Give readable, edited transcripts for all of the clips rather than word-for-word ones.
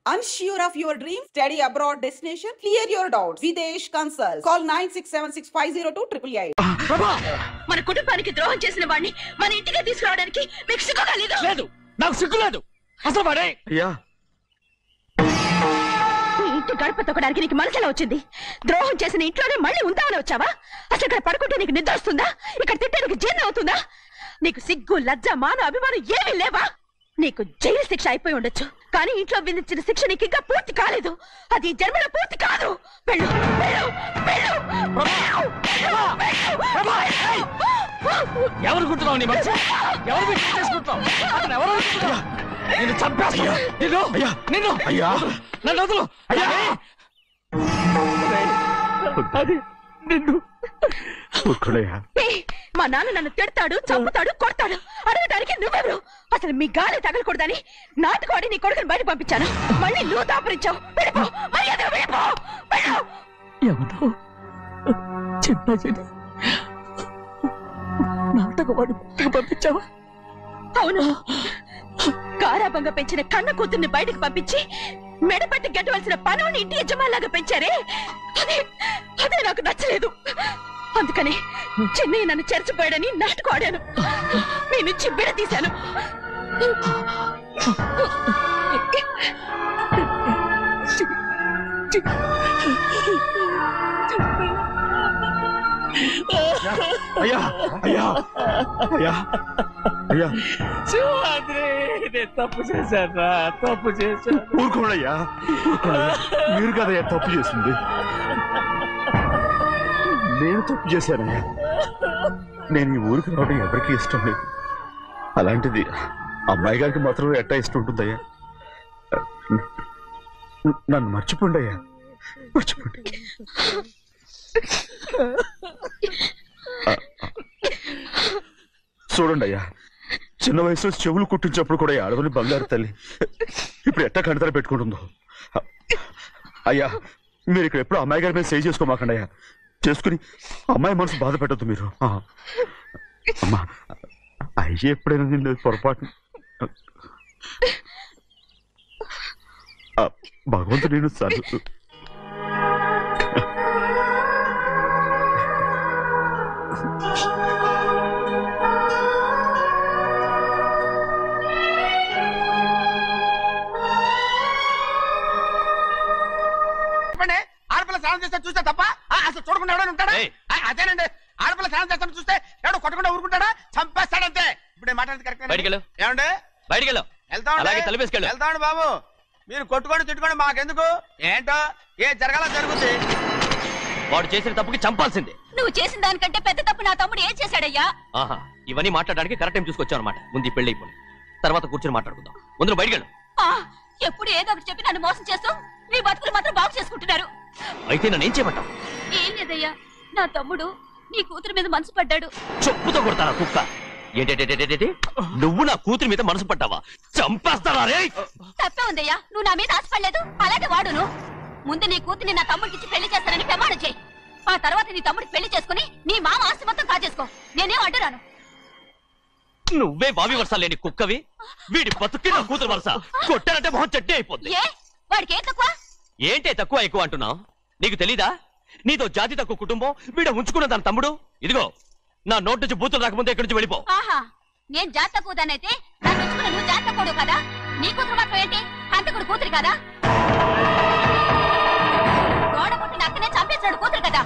Unsure of your dream? Study abroad destination? Clear your doubts. Videsh Consult. Call 9676502888. మన కుటుంబానికి ద్రోహం చేసిన వాడిని మన ఇంటికి తీసుకురావడానికి మీకు సిగ్గు కాలేదు? లేదు, నాకు సిగ్గు లేదు. అసలు వాడే ఈ ఇంటి గడప తొక్కడానికి నీకు మనసులో వచ్చింది. ద్రోహం చేసిన ఇంట్లోనే మళ్ళీ ఉందామని వచ్చావా? అసలు ఇక్కడ పడుకుంటే నీకు నిద్ర వస్తుందా? ఇక్కడ తింటే నీకు జీర్ణం అవుతుందా? నీకు సిగ్గు, లజ్జ, మాన, అభిమానం ఏమీ లేవా? నీకు జైలు శిక్ష అయిపోయి ఉండొచ్చు, కానీ ఇంట్లో విధించిన శిక్ష నీకు ఇంకా పూర్తి కాలేదు. అది జన్మలో పూర్తి కాదు. వెళ్ళు, వెళ్ళు, వెళ్ళు, ఎవరు గుర్తున్నావు? నీ మనిషి ఎవరు చేసుకుంటావు? అతను ఎవరు నిన్ను చంపేస్తా. నిన్ను అయ్యా నన్ను వదులు అయ్యా. అది నిన్ను మా నాన్న నన్ను తిడతాడు, చంపుతాడు, కొడతాడు. అడగడానికి నువ్వెవరు? అసలు మీ గాలి తగలకూడదని నాటుకోడి నీ కొడుకుని బయట పంపించాను. మళ్ళీ నువ్వు దాపరించావు. వెళ్ళిపో, మర్యాదగా వెళ్ళిపో, వెళ్ళు. ఎవరో చిన్న నాటకవాడి పంపించావా? అవును, గారాబంగా పెంచిన కన్న కూతుర్ని బయటకు పంపించి మెడపట్టి గెట్టవలసిన పనుని ఇంటి యజమానిలాగా పెంచారే, అదే నాకు నచ్చలేదు. అందుకని చెన్నై నన్ను చెరచిపోయాడని నాటుకోడాను. మీ నుంచి విడదీశాను. అయ్యా అయ్యా అయ్యా అయ్యా తప్పు చేశాను, తప్పు చేశాను. ఊరుకోడయ్యా, మీరు కదయ్యా తప్పు చేసింది. నేను తప్పు చేశానయ్యా. నేను ఈ ఊరికి రావడం ఎవరికి ఇష్టం లేదు. అలాంటిది అమ్మాయి గారికి మాత్రం ఎట్టా ఇష్టం ఉంటుందయ్యా. నన్ను మర్చిపోండి అయ్యా, మర్చిపోండి. చూడండి అయ్యా, చిన్న వయసులో చెవులు కుట్టించినప్పుడు కూడా ఆడవని బంగారు తల్లి ఇప్పుడు ఎట్టా కంటతర పెట్టుకుంటుందో. అయ్యా, మీరు ఇక్కడ ఎప్పుడు అమ్మాయి గారి మీద సేవ్ చేసుకోమాకండి అయ్యా. చేసుకుని అమ్మాయి మనసు బాధ పెట్టద్దు మీరు. అమ్మా, అయ్యే ఎప్పుడైనా నిన్ను పొరపాటు భగవంతుడు నేను సార్. ఆడపిల్ల స్నానం చేస్తే చూస్తే తప్ప అసలు చూడకుండా ఎవడో ఉంటాడా? అదేనండి, ఆడపిల్ల స్నానం చేస్తాను చూస్తే ఎవడో కొట్టకుండా ఊరుకుంటాడా? చంపేస్తాడంతే. ఇప్పుడు మాట్లాడేది కరెక్ట్. ఏమండి వెళ్తామండి బాబు. మీరు కొట్టుకొని తిట్టుకొని మాకెందుకు? ఏంటో ఏ జరగాల జరుగుతుంది. వాడు చేసిన తప్పుకి చంపాల్సిందే. నువ్వు చేసిన దానికంటే పెద్ద తప్పు నా తమ్ముడు ఏం చేశాడయ్యా? ఆహా, ఇవన్నీ మాట్లాడడానికి కరెక్ట్ టైం చూసుకొచ్చావు అనమాట. ముందు ఈ పెళ్లి అయిపోయి తర్వాత కూర్చొని మాట్లాడుకుందాం. ముందు బయటకెళ్ళు. ఎప్పుడు ఏదో ఒకటి చెప్పి నన్ను మోసం చేస్తూ మీ బతుకులు మాత్రం బాగు చేసుకుంటున్నారు. అయితే నన్ను ఏం చేయమంటావు? ఏం లేదయ్యా, నా తమ్ముడు నీ కూతురు మీద మనసు పడ్డాడు. చెప్పుతో కొడతారా కుక్క? ఏంటంటే నువ్వు నా కూతురి మీద మనసు పడ్డావా? చంపేస్తారా? తప్పే ఉందయ్యా, నువ్వు నా మీద ఆశపడలేదు, అలాగే వాడును. ముందు నీ కూతుర్ని నా తమ్ముడికి పెళ్లి చేస్తానని ప్రమాణం చేయి. ఆ తర్వాత నీ తమ్ముడికి పెళ్లి చేసుకుని నీ మామ ఆస్తి మొత్తం కాజేసుకో. నేనేం అడ్డురాను. నువ్వే బావి వరుస లేని కుక్కవి. వీడి బతుక్కి నా కూతురు వరుస. కొట్టానంటే మొహం చట్నీ అయిపోద్ది. వాడికి ఏం తక్కువ? ఏంటే తక్కువ ఎక్కువ అంటున్నావు? నీకు తెలీదా? నీతో జాతి తక్కువ కుటుంబం వీడ ఉంచుకున్న దాని తమ్ముడు. ఇదిగో, నా నోటి నుంచి బూతులు రాకముందే ఇక్కడి నుంచి వెళ్ళిపో. ఆహా, నేను జాతి తక్కువదానైతే నన్ను ఉంచుకున్న నువ్వు జాతి తక్కువ కదా? నీ కూతురు మాత్రం ఏంటి? హంతకుడు కూతురు కదా? గోడ పుట్టిన అక్కనే చంపేశాడు కూతురు కదా?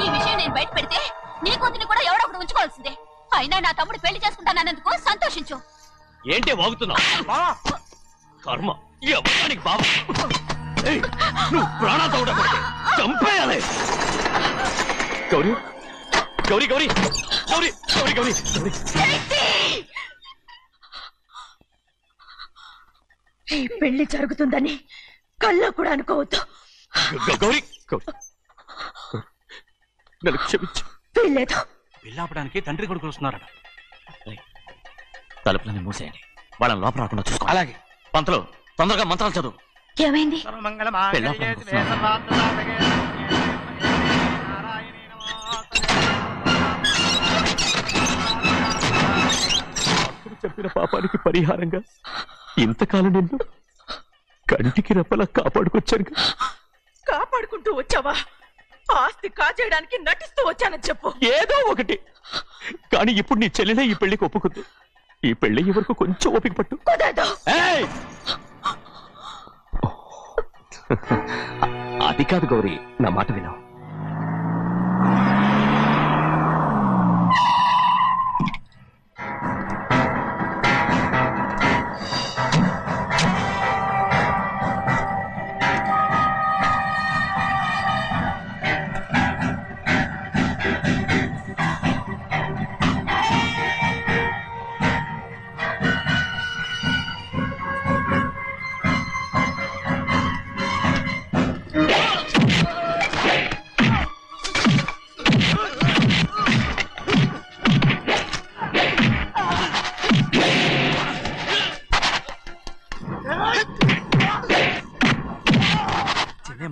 ఈ విషయం నేను బయట పెడితే నీ కూతురిని కూడా ఎవడో ఒకటి ఉంచుకోవాల్సిందే. అయినా నా తమ్ముడు పెళ్లి చేసుకుంటానన్నందుకు సంతోషించు. ఏంటే వాగుతున్నావు? కర్మ ఎవరికి బాబు. నువ్వు ప్రాణాలతో ఉండకూడదు, చంపేయాలి. గౌరీ గౌరీ గౌరీ గౌరీ గౌరీ గౌరీ ఈ పెళ్లి జరుగుతుందని కల్లో కూడా అనుకోవద్దు. గౌరీ నన్ను క్షమించు. వీల్లేదు. పెళ్ళాపడానికి తండ్రి కొడుకులు వస్తున్నారట. తలుపులని మూసేయండి, వాళ్ళని లోపల రాకుండా చూసుకో. అలాగే. పంతలు తొందరగా మంత్రాలు చదువు. ఏమైంది? చెప్పిన పాపానికి పరిహారంగా ఇంతకాలం నిన్ను కంటికి రెప్పలా కాపాడుకొచ్చాను. కాపాడుకుంటూ వచ్చావా? ఆస్తి కాజేయడానికి నటిస్తూ వచ్చానని చెప్పు. ఏదో ఒకటి. కానీ ఇప్పుడు నీ చెల్లెలే ఈ పెళ్లికి ఒప్పుకుంది. ఈ పెళ్లి వరకు కొంచెం ఓపిక పట్టు. అది కాదు గౌరీ, నా మాట విను.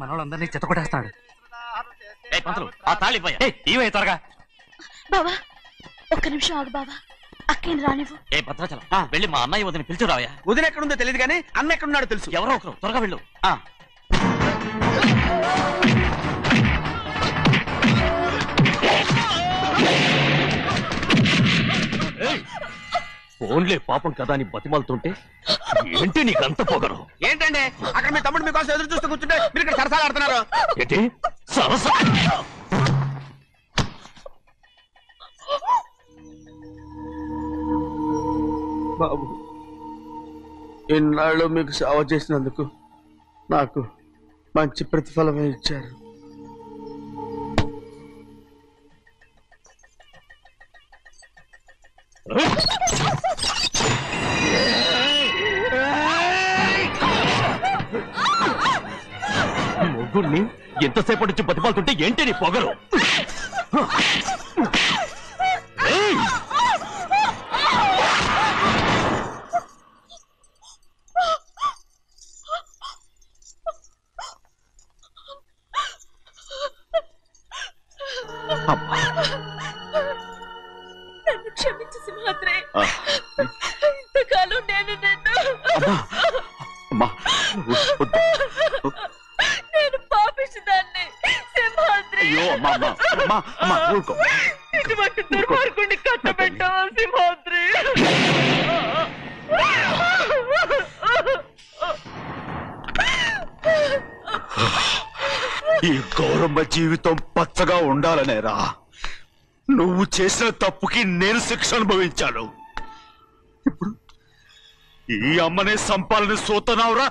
మనోళ్ళందరినీ చెత్తకొట్టేస్తాడు. త్వరగా బావా, ఒక్క నిమిషం ఆగు బావా. అక్కేం రానివ్వు. ఏ భద్రాచలం, వెళ్ళి మా అన్నయ్య వదిన పిలిచిరావయ్యా. వదిన ఎక్కడుందో తెలియదు కానీ అన్న ఎక్కడున్నాడో తెలుసు. ఎవరో ఒకరు, త్వరగా వెళ్ళు. ఫోన్లే పాపం కదా అని బతిమాలుతుంటే ఏంటి నీకంత పొగరు? ఏంటండి అక్కడ మీ తమ్ముడు మీకోసం ఎదురు చూస్తూ కూర్చుంటే మీరు ఇక్కడ సరసాలు ఆడుతున్నారు. ఏంటి సరస? బాబు, ఇన్నాళ్ళు మీకు సేవ చేసినందుకు నాకు మంచి ప్రతిఫలమే ఇచ్చారు. మొగ్గుడిని ఎంతసేపటి నుంచి బతిమాలుతుంటే ఏంటి నీ పొగరు? నన్ను క్షమించు సింహాద్రి. ఇంతకాలం నేను నేను పాపిస్తుదాన్ని సింహాద్రి. ఇటువంటి దుర్మార్గుడిని కట్టబెట్టావా సింహాద్రి? ఈ గౌరమ్మ జీవితం పచ్చగా ఉండాలనేరా నువ్వు చేసిన తప్పుకి నేను శిక్ష అనుభవించాను. ఇప్పుడు ఈ అమ్మనే సంపాలని సోతనావురా.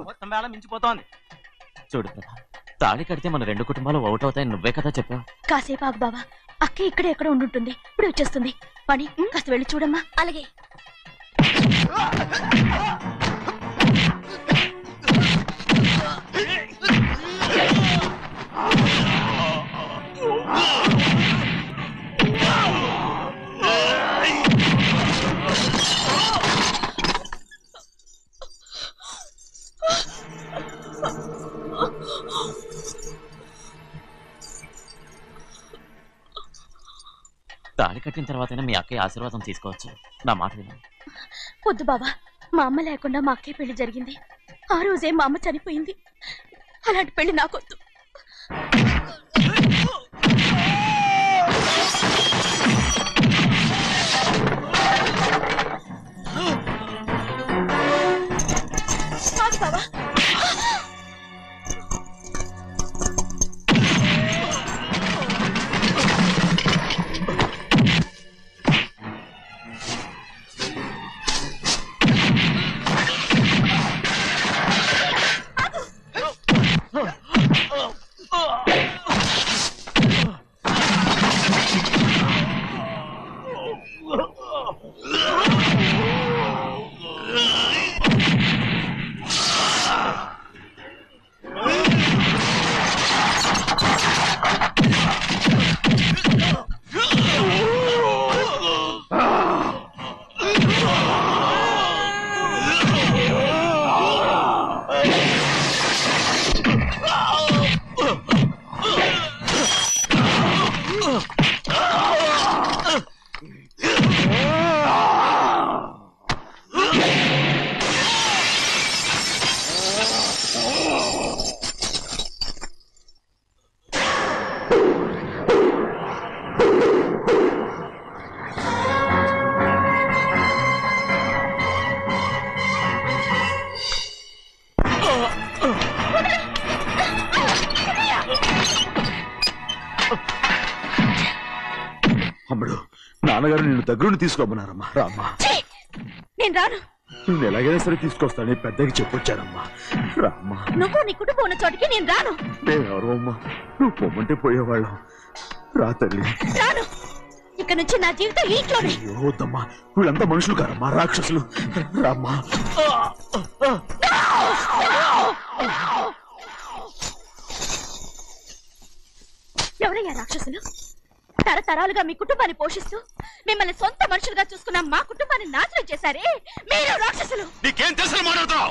మొత్తం వేళ మించిపోతోంది. చూడు, తాళి కడితే మన రెండు కుటుంబాలు అవుట్ అవుతాయని నువ్వే కదా చెప్పావు. కాసేపు ఆగు బావా, అక్క ఇక్కడే ఎక్కడ ఉండుంటుంది. ఇప్పుడు వచ్చేస్తుంది. పని కాస్త వెళ్ళి చూడమ్మా. అలాగే. తాళి కట్టిన తర్వాతైనా మీ అక్కయ్య ఆశీర్వాదం తీసుకోవచ్చు. నా మాట విను. వద్దు బావా, మా అమ్మ లేకుండా మా అక్కయ్య పెళ్లి జరిగింది. ఆ రోజే మా అమ్మ చనిపోయింది. అలాంటి పెళ్లి నాకొద్దు. బావా, తమ్ముడు, నాన్నగారు నిన్ను దగ్గరుండి తీసుకోమన్నారమ్మా. రామ్మా. నేను రాను. నేను ఎలాగైనా సరే తీసుకొస్తానని పెద్దకి చెప్పొచ్చానమ్మా. రామ్మా. నువ్వు నీ కుటుంబం ఉన్న చోటికి నేను రాను. మేమెవరు అమ్మా, నువ్వు పొమ్మంటే పోయేవాళ్ళం. రా తల్లి. రాను. ఇక్కడ నుంచి నా జీవితం ఇంట్లోనే. వద్దమ్మా, వీళ్ళంతా మనుషులు కారమ్మా, రాక్షసులు. రామ్మా. ఎవరయ్యా రాక్షసులు? తరతరాలుగా మీ కుటుంబాన్ని పోషిస్తూ మిమ్మల్ని సొంత మనుషులుగా చూసుకున్న మా కుటుంబాన్ని నాశనం చేశారే మీరు రాక్షసులు. నీకేం తెలుసు మాట్లాడుతున్నావు?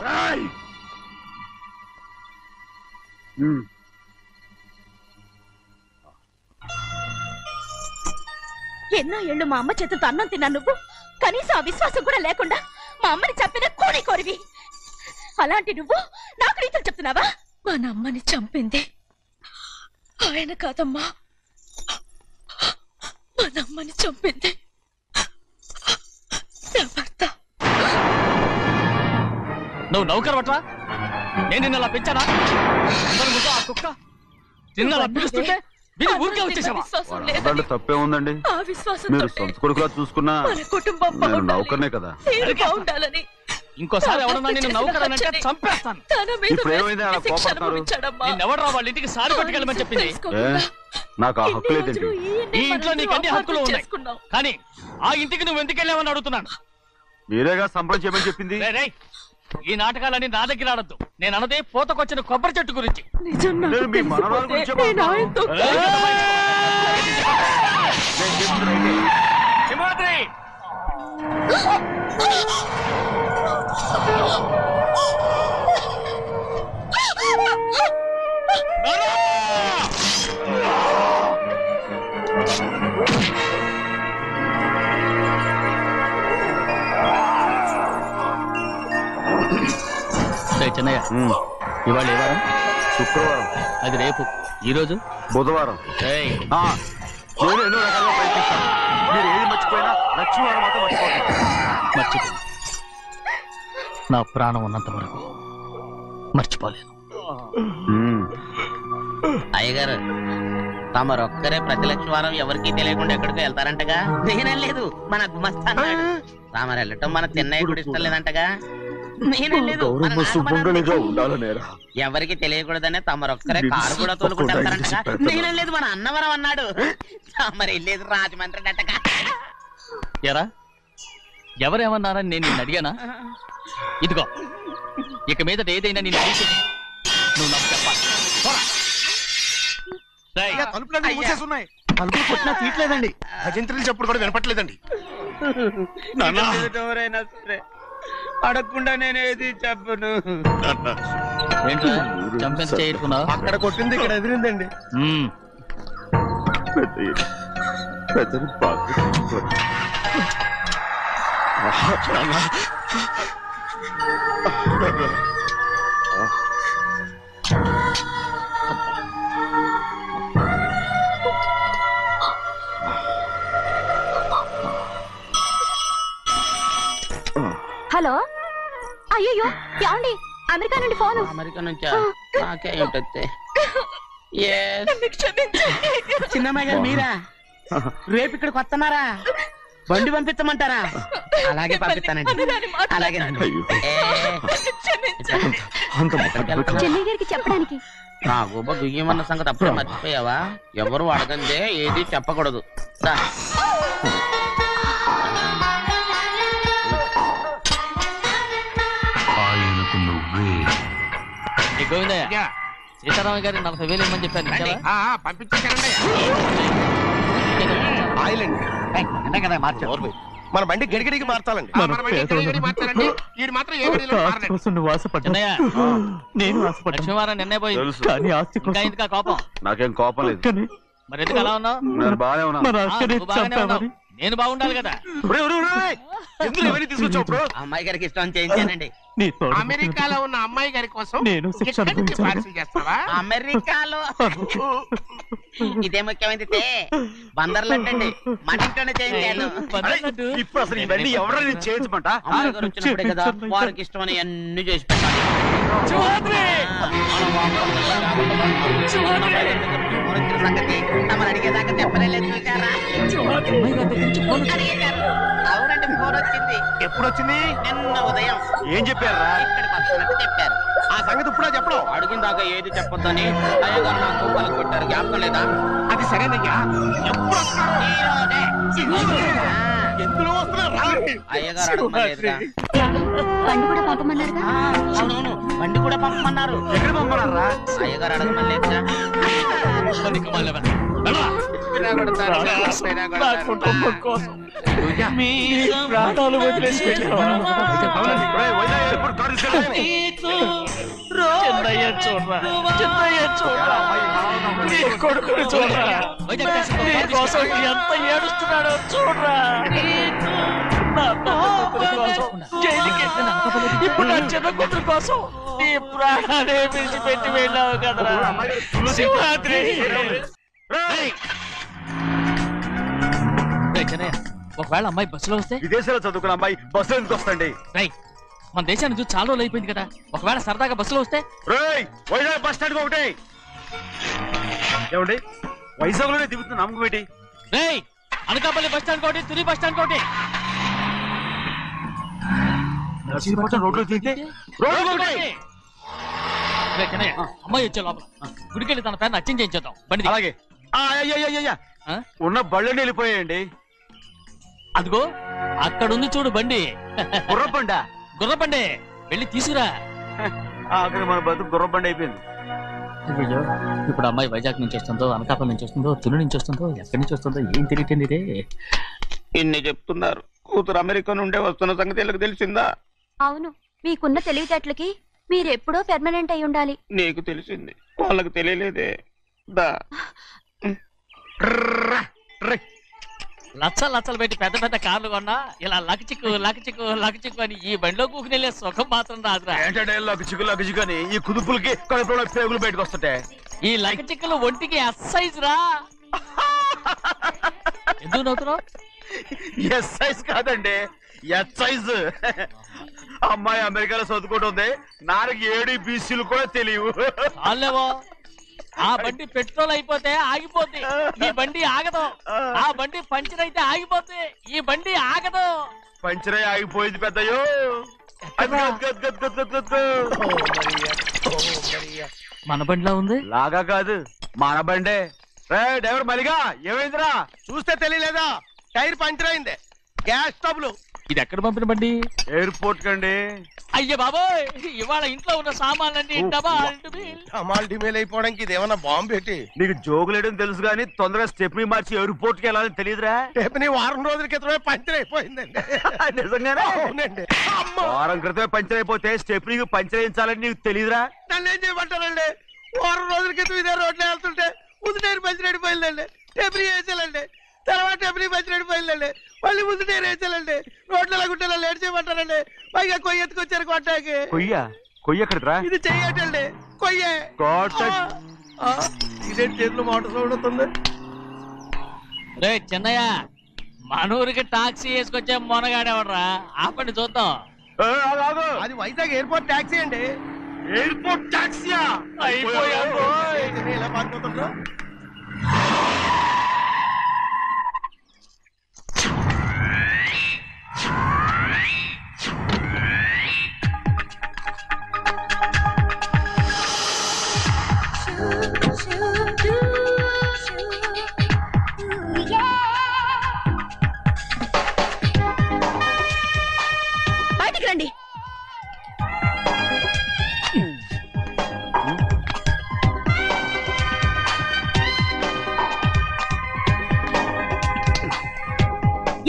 ఎన్నో ఏళ్ళు మా అమ్మ చేతులతో అన్నం తిన్నా నువ్వు కనీసం ఆ విశ్వాసం కూడా లేకుండా మా అమ్మని చంపిన కోడి కోరివి. అలాంటి నువ్వు నాకు రీతులు చెప్తున్నావా? మా అమ్మని చంపింది ఆయన కాదమ్మా, మా అమ్మని చంపింది నా భర్త. నువ్వు నౌకర్ పట్రా? నేను నిన్న అలా పెంచానా? అందరి ముందు ఆ కుక్క నిన్న పిలుస్తుంటే మీరు ఊరికే వచ్చేసావా? తప్పే ఉందండి. ఆ విశ్వాసం మీరు సొంత కొడుకులా చూసుకున్నా మన కుటుంబం నేను నౌకర్నే కదా. బాగుండాలని ఇంకోసారి ఎవరన్నా నేను నౌకర్ అని అంటే చంపేస్తాను. ఇప్పుడు ఏమైంది అలా కోపడతారు? నిన్నెవడరా వాళ్ళ ఇంటికి సారి పట్టుకెళ్ళమని చెప్పింది? నాకు ఆ హక్కు లేదండి. ఈ ఇంట్లో నీకు అన్ని హక్కులు ఉన్నాయి, కానీ ఆ ఇంటికి నువ్వు ఎందుకు వెళ్ళావని అడుగుతున్నాను. మీరేగా సంబరం చేయమని చెప్పింది. ఈ నాటకాలన్నీ నా దగ్గర ఆడద్దు. నేను అన్నదే పోతకొచ్చిన కొబ్బరి చెట్టు గురించి. నేను మీ మనవరాలు గురించే మాట్లాడుతున్నాను. సింహాద్రి! చిన్నయ్య, ఇవాళ ఏ వారం? శుక్రవారం. అది రేపు. ఈ రోజు బుధవారం. నేను ఎన్నో రకాలుగా ప్రయత్నిస్తాను. మీరు ఏది మర్చిపోయినా లక్ష్మీవారం మాత్రం మర్చిపో. నా ప్రాణం ఉన్నంత వరకు మర్చిపోలేను. అయ్యగారు, తమరొక్కరే ప్రతి లక్షవారం ఎవరికి తెలియకుండా ఎక్కడికో వెళ్తారంటగా? నేనేం లేదు, మన గుమస్తా అన్నాడు. తామరు వెళ్ళటం మన చిన్నయ్య కూడా ఇష్టం లేదంటగా? ఎవరికి తెలియకూడదనే తమరొక్కరే కారు కూడా తోలుకుంటారంటగా? నేనేం లేదు, మన అన్నవరం అన్నాడు. తమరు వెళ్ళేది రాజమండ్రి అంటగా. ఎరా, ఎవరేమన్నారని నేను నిన్ను అడిగానా? ఇదిగో, ఇక మీదట ఏదైనా నేను అడిగితే నువ్వు నాకు చెప్పాలి. తలుపులన్నీ మూసేస్తున్నాయి. తలుపులు కొట్టినా తీయట్లేదండి. భజంత్రులు చెప్పుడు కూడా వినపట్లేదండి. అడగకుండా నేనేది చెప్పను. చంపెంత చేసుకున్నావు? అక్కడ కొట్టింది ఇక్కడ ఎదిరిందండి. హలో, అయ్యో ఏమండి, అమెరికా నుండి ఫోన్. అమెరికా నుంచా? నాకే ఉంటుంది. చిన్నమ్మాయి గారు మీరా? రేపు ఇక్కడికి వస్తున్నారా? బండి పంపించమంటారా? అలాగే పంపిస్తానండి. అలాగేనండి. చెన్నై గారికి చెప్పడానికి. నా గుబ్బ గుయ్యమన్న సంగతి అప్పుడే మర్చిపోయావా? ఎవరు అడగందే ఏది చెప్పకూడదు. గోవిందయ్య, సీతారామ గారి 40,000 ఇవ్వమని చెప్పాను. పంపించేశానండి. ఆయిల్ అండి కదా మార్చారు. మన బండి గడిగడికి మార్చాలండి. నేను లక్ష్మీవారం నిన్నే పోయింది. కోపం నాకేం కోపం లేదు. మరి ఎందుకు అలా ఉన్నావు? నేను బాగానే ఉన్నాను. నేను బాగుండాలి కదా. అమ్మాయి గారికి ఇష్టం చేయించానండి. అమెరికాలో ఉన్న అమ్మాయి గారి కోసం నేను అమెరికాలో ఇదే ముఖ్యమైనది. బందర్లు అంటండి, మన ఇంట్లోనే చేయించాను. ఇప్పుడు అసలు ఇవన్నీ ఎవరైనా చేయించమంట? అమ్మాయి గారు వచ్చినప్పుడే కదా వారికి ఇష్టమని అన్ని చేసి పెట్టాలి. సంగతి తమరు అడిగేదాకా చెప్పలేదు చూసారా? అమ్మాయి గారి దగ్గర నుంచి ఫోన్ వచ్చింది. అవునండి, ఫోన్ వచ్చింది. ఎప్పుడు వచ్చింది? నిన్న ఉదయం ఏం చెప్పారా? ఇక్కడికి వస్తున్నట్టు చెప్పారు. ఆ సంగతి ఇప్పుడే చెప్పడం. అడిగిన దాకా ఏది చెప్పొద్దని అయ్యగారు నాకు పలుకు కొట్టారు. జ్ఞాపకం లేదా? అది సరేనయ్యా. ఎప్పుడు వస్తున్నారు? ఈరోజే. ఎందులో వస్తున్నారు? అయ్యగారు అడగమలేదుగా. బండి కూడా పంపమన్నారుగా. అవునవును, బండి కూడా పంపమన్నారు. ఎక్కడ పంపన్నారా? అయ్యగారు అడగమలేదుగా. నా కుటుంబం కోసం మీ ప్రాణాలు వదిలేసి వెళ్ళాను. చిన్నయ్య చూడరా, చిన్నయ్య చూడరా, నీ కొడుకుని చూడరా, నీ కోసం ఎంత ఏడుస్తున్నాడో చూడరా. నా కూతురు కోసం జైలుకి ఇప్పుడు నా చిన్న కూతురు కోసం నీ ప్రాణాలే విడిచిపెట్టి వెళ్ళావు కదరా సింహాద్రి. ఒకవేళ అమ్మాయి బస్సులో వస్తే? విదేశాల్లో చదువుకున్న అమ్మాయి బస్సులో ఎందుకు వస్తండి? మన దేశాన్ని చూసి చాలా రోజులు అయిపోయింది కదా, ఒకవేళ సరదాగా బస్సులో వస్తే? వైజాగ్ బస్ స్టాండ్ ఒకటి ఏమండి, వైజాగ్ లోనే దిగుతున్న నమ్మకం ఏంటి? అనకాపల్లి బస్ స్టాండ్ కోటి, తుని బస్ స్టాండ్ కోటి. రోడ్లో దిగితే అమ్మాయి వచ్చే లోపల గుడికెళ్ళి తన పేరుని అచ్చం చేయించేద్దాం. బండి దిగు. అలాగే. ఉన్న బళ్ళని వెళ్ళిపోయాయండి. అదిగో అక్కడుంది చూడు బండి. గుర్రబండ. గుర్రబండి, వెళ్ళి తీసుకురా. అక్కడ మన బతుకు గుర్రబండి అయిపోయింది. అయ్యో, ఇప్పుడు అమ్మాయి వైజాగ్ నుంచి వస్తుందో, అనకాపల్లి నుంచి వస్తుందో, తుని నుంచి వస్తుందో, ఎక్కడి నుంచి వస్తుందో ఏం తెలియటండి రే. ఇన్ని చెప్తున్నారు, కూతురు అమెరికా నుండే వస్తున్న సంగతి వీళ్ళకి తెలిసిందా? అవును, మీకున్న తెలివితేటలకి మీరెప్పుడో పెర్మనెంట్ అయి ఉండాలి. నీకు తెలిసింది, వాళ్ళకి తెలియలేదే. దా లచ్చలు పెట్టి పెద్ద పెద్ద కార్లు కొన్నా ఇలా లకచిక్కు అని ఈ బండిలో కూకుని వెళ్ళే సుఖం మాత్రం రాదురా. ఏంటంటే లగచిక్కు అని ఈ కుదుపులకి కడుపులో పేగులు బయటకు వస్తుంటే ఈ లకచిక్కులు ఒంటికి ఎక్సైజ్ రా. ఎందుకు నవ్వుతున్నావు? ఎక్సైజ్ కాదండి, ఎక్సైజ్. అమ్మాయి అమెరికాలో చదువుకుంటుంది, నాకు ADBCలు కూడా తెలియవు. చాలేవో, ఆ బండి పెట్రోల్ అయిపోతే ఆగిపోద్ది, ఈ బండి ఆగదు. ఆ బండి పంచర్ అయితే ఆగిపోద్ది, ఈ బండి ఆగదు. పంచరే ఆగిపోయింది పెద్దయ్యో. మన బండిలో ఉంది. లాగా కాదు, మన బండే. డ్రైవర్ మలిగా ఏమైందిరా? చూస్తే తెలియలేదా? టైర్ పంచర్ అయింది. గ్యాస్ స్టవ్లు. ఇది ఎక్కడ పంపిన బండి? ఎయిర్పోర్ట్ కండి. అయ్య బాబోయ్, ఇవాళ ఇంట్లో ఉన్న సామాన్లన్నీ డమాల్ డిమేల్ అయిపోవడానికి ఇదేమన్నా బాంబు పెట్టి? నీకు జోగులేయడం తెలుసు కానీ తొందరగా స్టెప్ని మార్చి ఎయిర్పోర్ట్ కి వెళ్ళాలని తెలియదురా? స్టెప్ని వారం రోజుల క్రితమే పంచర్ అయిపోయిందండి. నిజంగానే? అవునండి. వారం క్రితమే పంచర్ అయిపోతే స్టెప్నీకి పంచర్ వేయించాలని నీకు తెలియదురా? నన్ను ఏం చేయమంటారండి? వారం రోజుల క్రితం ఇదే రోడ్లో వెళ్తుంటే ముందు టైర్ పంచర్ అయిపోయిందండి. స్టెప్ని వేసాలండి, తర్వాత స్టెప్ని పంచర్ అయిపోయిందండి, మళ్ళీ ముందు టైర్ వేసాలండి. రోడ్లు ఎలాగుంటే లేట్ చేయమంటారండి. పైగా కొయ్య ఎత్తుకొచ్చారు కొట్టాకి. కొయ్య ఎక్కడిరా? ఇది చెయ్యటండి, కొయ్యే. ఇదే చేతులు మోటార్ సౌండ్ అవుతుంది. రే చిన్నయ్య, మన ఊరికి టాక్సీ వేసుకొచ్చే మొనగాడేవడరా? ఆపండి చూద్దాం. అది వైజాగ్ ఎయిర్పోర్ట్ టాక్సీ అండి. ఎయిర్పోర్ట్ టాక్సీయా? ఇలా పారిపోతుండ్రు. బయటికి రండి.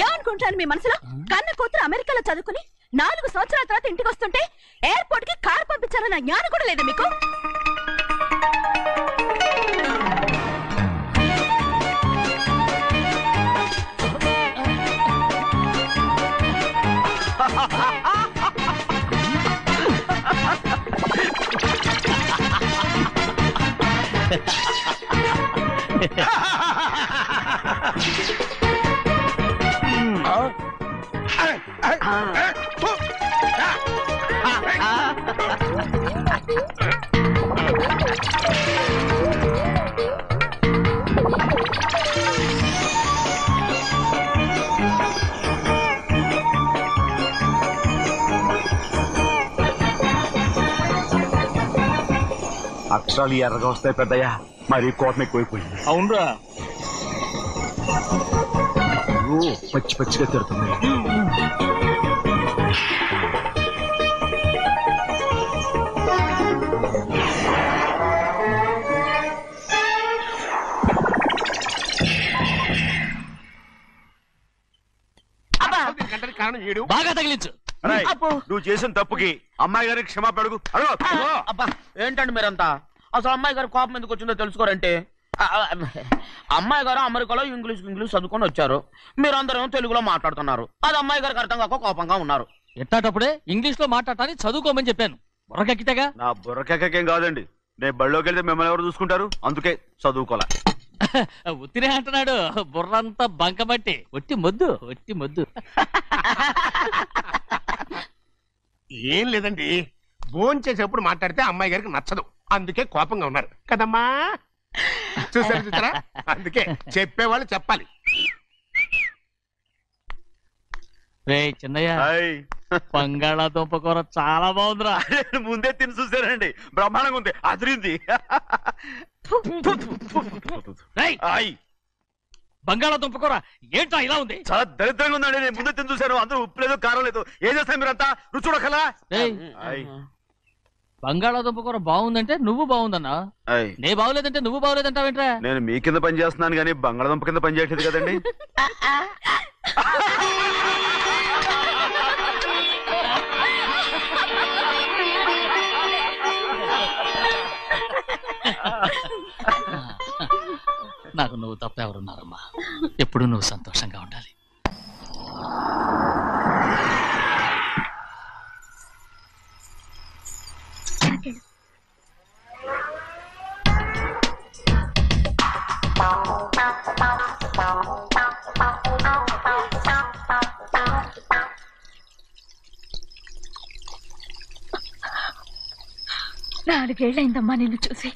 ఏమనుకుంటాను మీ మనసులో? కన్న కూతురు అమెరికాలో చదువుకుని 4 సంవత్సరాల తర్వాత ఇంటికి వస్తుంటే ఎయిర్పోర్ట్ కి కార్ పంపించాలన్న జ్ఞానం కూడా లేదా మీకు? అక్షరాలు ఎర్రగా వస్తాయి పెద్దయ్యా, మరి కోపం ఎక్కువైపోయింది. అవునరా, పచ్చి పచ్చిగా తిడుతుంది. బాగా తగిలించు. నువ్వు చేసిన తప్పుకి అమ్మాయి గారికి క్షమాపణ అడుగు. అబ్బా ఏంటండి మీరంతా? అసలు అమ్మాయి గారు కోపం ఎందుకు వచ్చిందో తెలుసుకోరంటే, అమ్మాయి గారు అమెరికాలో ఇంగ్లీష్ చదువుకొని వచ్చారు, మీరందరూ తెలుగులో మాట్లాడుతున్నారు. అది అమ్మాయి గారికి అర్థం కాక కోపంగా ఉన్నారు. ఎట్టాటప్పుడే ఇంగ్లీష్ లో మాట్లాడటానికి చదువుకోమని చెప్పాను. బుర్రకెక్కితేగా. నా బుర్రకేకేం కాదండి, నేను బళ్ళోకి వెళ్తే మిమ్మల్ని ఎవరు చూసుకుంటారు, అందుకే చదువుకోలే. ఉత్తినే అంటున్నాడు, బుర్రంతా బంకబట్టి. ఒట్టి మొద్దు, ఒట్టి మొద్దు. ఏం లేదండి, భోజనం చేసేప్పుడు మాట్లాడితే అమ్మాయి గారికి నచ్చదు, అందుకే కోపంగా ఉన్నారు కదమ్మా. చూసారా, అందుకే చెప్పేవాళ్ళు చెప్పాలి. రే చిన్నయ్య, బంగాళాదుంప కూర చాలా బాగుందిరా. ముందే తిని చూసారండి, బ్రహ్మాండంగా ఉంది, అదిరింది. బంగాళాదుంప కూర ఏంటా ఇలా ఉంది? చాలా దరిద్రంగా ఉందండి. నేను ముందే తిని చూశాను, అందరూ ఉప్పు లేదు, కారం లేదు. ఏం చేస్తాను మీరంతా? రుచి చూడకలా. బంగాళాదుంప కూర బాగుందంటే నువ్వు బాగుందన్నా, నే బాగులేదంటే నువ్వు బాగులేదంటావేంట్రా? నేను మీ కింద పని చేస్తున్నాను కానీ బంగాళాదుంప కింద పని చేయట్లేదు కదండి. నాకు నువ్వు తప్ప ఎవరున్నారమ్మా? ఎప్పుడు నువ్వు సంతోషంగా ఉండాలి. నాలుగేళ్లైందమ్మా నిన్ను చూసి.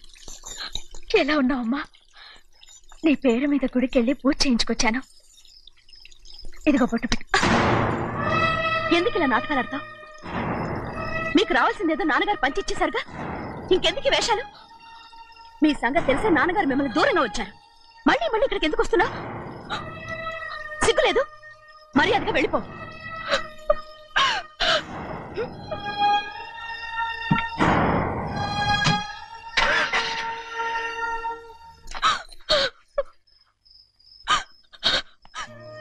ఎలా ఉన్నావమ్మా? నీ పేరు మీద గుడికెళ్ళి పూజ చేయించుకొచ్చాను. ఇదిగో బొట్టు పెట్టు. ఎందుకు ఇలా నాటకాలు ఆడతావు? మీకు రావాల్సిందేదో నాన్నగారు పంచిచ్చేశారుగా, ఇంకెందుకు వేషాలు? మీ సంగతి తెలిసే నాన్నగారు మిమ్మల్ని దూరంగా వచ్చారు. మళ్ళీ మళ్ళీ ఇక్కడికి ఎందుకు వస్తున్నావు? సిగ్గులేదు? మర్యాదగా వెళ్ళిపో.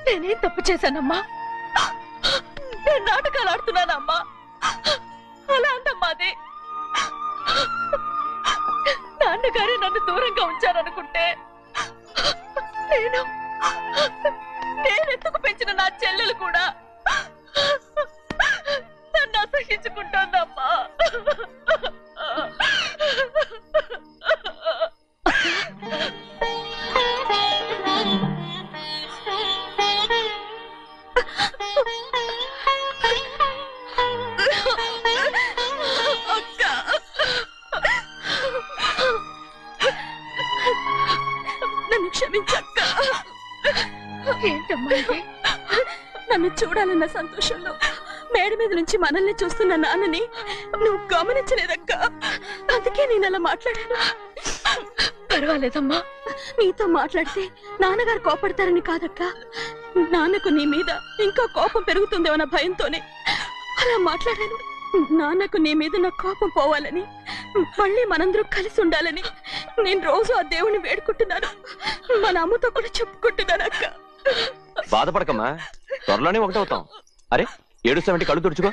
నేనేం తప్పు చేశానమ్మా? నేను నాటకాలు ఆడుతున్నానమ్మా. అలా అందమ్మా అది. నాన్నగారే నన్ను దూరంగా ఉంచారనుకుంటే నేనెత్తుకు పెంచిన నా చెల్లెలు కూడా నన్ను అసహించుకుంటోందమ్మా. నన్ను క్షమించక్క. ఏంటమ్మా ఇది? నన్ను చూడాలన్న సంతోషంలో మేడ మీద నుంచి మనల్ని చూస్తున్న నాన్నని నువ్వు గమనించలేదక్క. అందుకే నేను అలా మాట్లాడాను. పర్వాలేదమ్మా, నీతో మాట్లాడితే నాన్నగారు కోపడతారని కాదక్క. నాన్నకు నీ మీద ఇంకా కోపం పెరుగుతుందేమన్న భయంతోనే అలా మాట్లాడాను. నాన్నకు నీ మీద నా కోపం పోవాలని, మళ్ళీ మనందరం కలిసి ఉండాలని నేను రోజు ఆ దేవుని వేడుకుంటున్నాను. మన అమ్మతో కూడా చెప్పుకుంటున్నాను అక్క. బాధపడకమ్మా, త్వరలోనే ఒకటవుతాం. అరే ఏడుస్తామంటే కళ్ళు తుడుచుకో.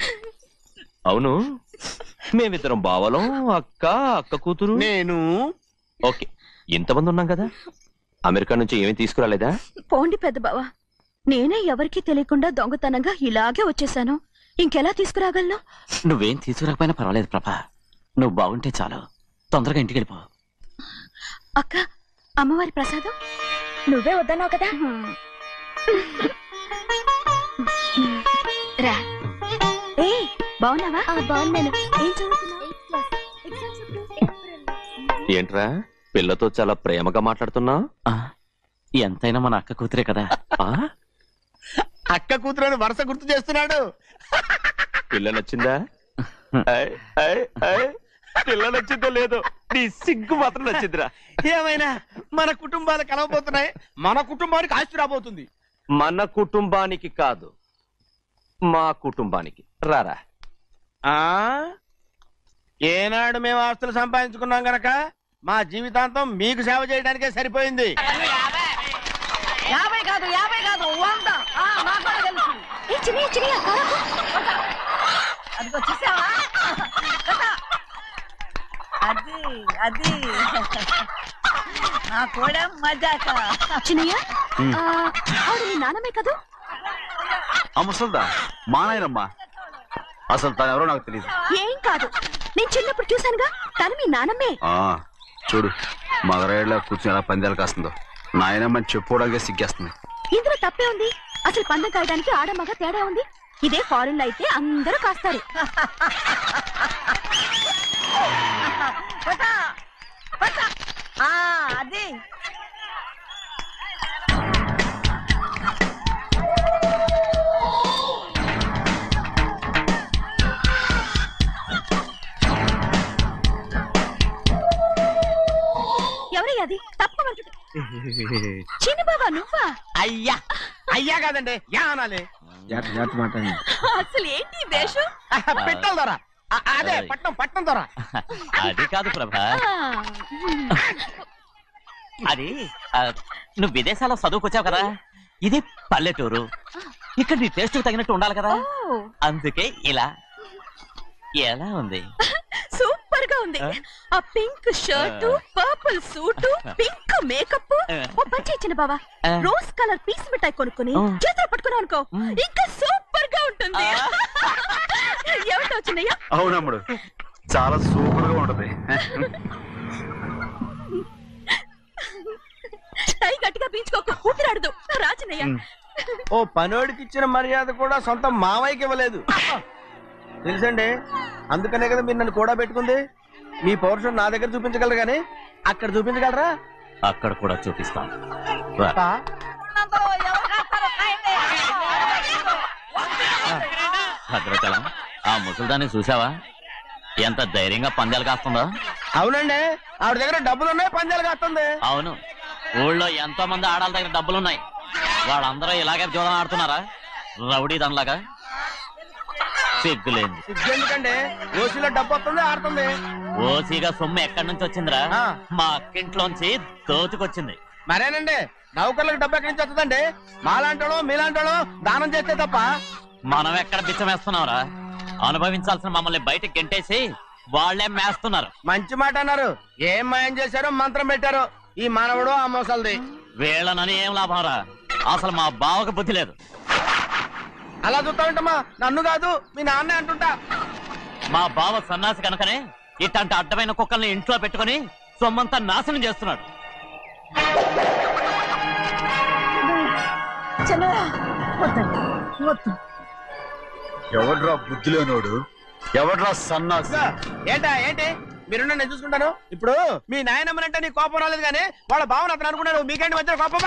అవును, మేమిద్దరం బావలం, అక్క కూతురు, నేను. ఓకే, ఇంతమంది ఉన్నాం కదా. అమెరికా నుంచి ఏమీ తీసుకురాలేదా? పోండి పెద్ద బావా, నేనే ఎవరికీ తెలియకుండా దొంగతనంగా ఇలాగే వచ్చేసాను. ఇంకెలా తీసుకురాగలను? నువ్వేం తీసుకురాకపోయినా పర్వాలేదు ప్రభా, నువ్వు బాగుంటే చాలు. తొందరగా ఇంటికి వెళ్ళిపో. అక్క, అమ్మవారి ప్రసాదం నువ్వే వద్దన్నావు కదా. రా. ఏ బాగున్నావా? బాగున్నాను. ఏం చదువుతున్నావు? ఏంట్రా పిల్లతో చాలా ప్రేమగా మాట్లాడుతున్నావు? ఎంతైనా మన అక్క కూతురే కదా. అక్క కూతురు వరుస గుర్తు చేస్తున్నాడు. పిల్ల నచ్చిందా? పిల్ల నచ్చిందో లేదో నీ సిగ్గు మాత్రం నచ్చిందిరా. ఏమైనా మన కుటుంబాలు కలవబోతున్నాయి, మన కుటుంబానికి ఆస్తి రాబోతుంది. మన కుటుంబానికి కాదు, మా కుటుంబానికి. రారా. ఏనాడు మేము ఆస్తులు సంపాదించుకున్నాం గనక మా జీవితాంతం మీకు సేవ చేయడానికే సరిపోయింది. 50 కాదు 100. అదిగో చూసావా, అది నా కూడా మజాక. చిన్నయ్య, ఆవిడ మీ నాన్నమే కదూ? ముసల్దా మా నాయనమ్మా. అసలు తను ఎవరో నాకు తెలియదు. ఏం కాదు, నేను చిన్నప్పుడు చూశానుగా, తను మీ నాన్నమ్మే. చూడు మగరాయిలా కూర్చుని ఎలా పందాలు కాస్తుందో. నాయనమ్మని చెప్పుకోవడానికి సిగ్గేస్తుంది. ఇందులో తప్పే ఉంది? అసలు పందెం కాయడానికి ఆడమగ తేడా ఉంది. ఇదే ఫారెన్ లో అయితే అందరూ కాస్తారు. అది ఎవరయ్యా అది? తప్పమంటు చిన్న బాబా నువ్వా? అయ్యా అయ్యా కాదండి, యా అనాలి. అసలు ఏంటి వేషం? పెట్టాలి దొర, అదే పట్నం దొర. అది కాదు ప్రభా, అది నువ్వు విదేశాల్లో చదువుకొచ్చావు కదా, ఇది పల్లెటూరు. ఇక్కడ నీ టేస్ట్ తగినట్టు ఉండాలి కదా, అందుకే ఇలా. ఎలా ఉంది? సూపర్ గా ఉంది. ఆ pink shirt, purple suit, pink makeup. ఓ పని ఇచ్చిన బావా, రోజ్ కలర్ పీస్ మిఠాయి కొనుక్కొని చేతిలో పట్టుకున్నావు అనుకో, ఇంకా సూపర్ గా ఉంటుంది. ఎవరితో వచ్చిందయ్యా? అవునమ్ముడు, చాలా సూపర్ గా ఉంటది. టై గట్టిగా పీంచుకోకు, ఊపిరాడదు. రాచినయ్యా, ఓ పనోడికి ఇచ్చిన మర్యాద కూడా సొంత మావయ్యకి ఇవ్వలేదు తెలుసండి. అందుకనే కదా మీరు నన్ను కూడా పెట్టుకుంది. మీ పౌరుషం నా దగ్గర చూపించగలరు కానీ అక్కడ చూపించగలరా? అక్కడ కూడా చూపిస్తాను. భద్రాచలం, ఆ ముసల్దాన్ని చూసావా? ఎంత ధైర్యంగా పందాలు కాస్తుందో. అవునండి, ఆవిడ దగ్గర డబ్బులున్నాయి, పందాలు కాస్తుంది. అవును, ఊళ్ళో ఎంతో మంది ఆడాళ్ళ దగ్గర డబ్బులున్నాయి. వాళ్ళందరూ ఇలాగే జోదం ఆడుతున్నారా? రౌడీ దానిలాగా. సిగ్గులేదు. సిగ్గెందుకండి, ఓసీలో డబ్బు వస్తుంది, ఆడుతుంది. ఓసీగా సొమ్ము ఎక్కడి నుంచి వచ్చిందిరా? మా అక్కింట్లోంచి దోచుకొచ్చింది. మరేనండి, నౌకర్లకు డబ్బు ఎక్కడి నుంచి వస్తుందండి? మాలాంటోళ్ళు మీలాంటోళ్ళు దానం చేస్తే తప్ప. మనం ఎక్కడ బిచ్చం వేస్తున్నావురా? అనుభవించాల్సిన మమ్మల్ని బయటకు గెంటేసి వాళ్లే మేస్తున్నారు. మంచి మాట అన్నారు. ఏం మాయం చేశారో మంత్రం పెట్టారు ఈ మానవుడు ఆ మోసల్ది. వీళ్ళనని ఏం లాభంరా? అసలు మా బావకు బుద్ధి లేదు. అలా చూస్తా ఉంటామా? నన్ను కాదు, మీ నాన్నే అంటుంటా. మా బావ సన్నాసి కనుకనే ఇట్లాంటి అడ్డమైన కుక్కల్ని ఇంట్లో పెట్టుకుని సొమ్మంతా నాశనం చేస్తున్నాడు. ఎవడ్రా బుద్ధి లేనోడు? ఎవడ్రా సన్నాసి? ఏంటి మీరు నేను చూసుకుంటాను. ఇప్పుడు మీ నాయనమ్మనంటే నీ కోపం రాలేదు కానీ వాళ్ళ బావని అతను అనుకున్నాడు. మీకేంటి మధ్య కోపం?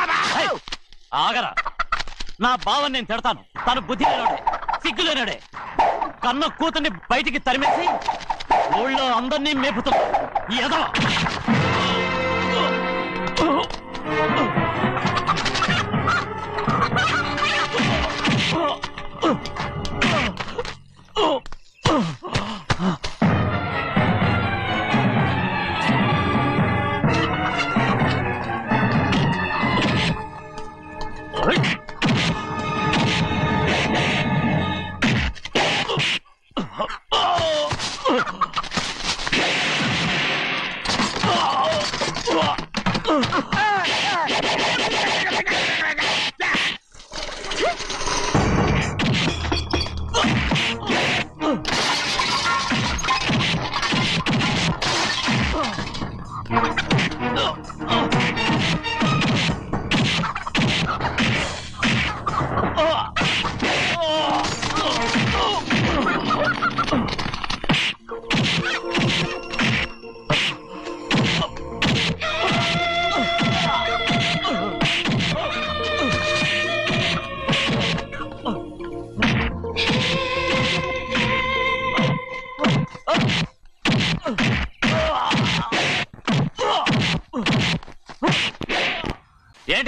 ఆగరా, నా బావని నేను తిడతాను. తను బుద్ధి లేనాడే, సిగ్గు లేనాడే. కన్న కూతుర్ని బయటికి తరిమేసి ఊళ్ళో అందరినీ మేపుతున్నా. ఎదవ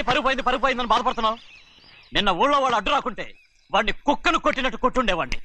పరుగు పోయిందని బాధపడుతున్నావు? నిన్న ఊళ్ళో వాళ్ళు అడ్డు రాకుంటే వాడిని కుక్కను కొట్టినట్టు కొట్టుండేవాడిని.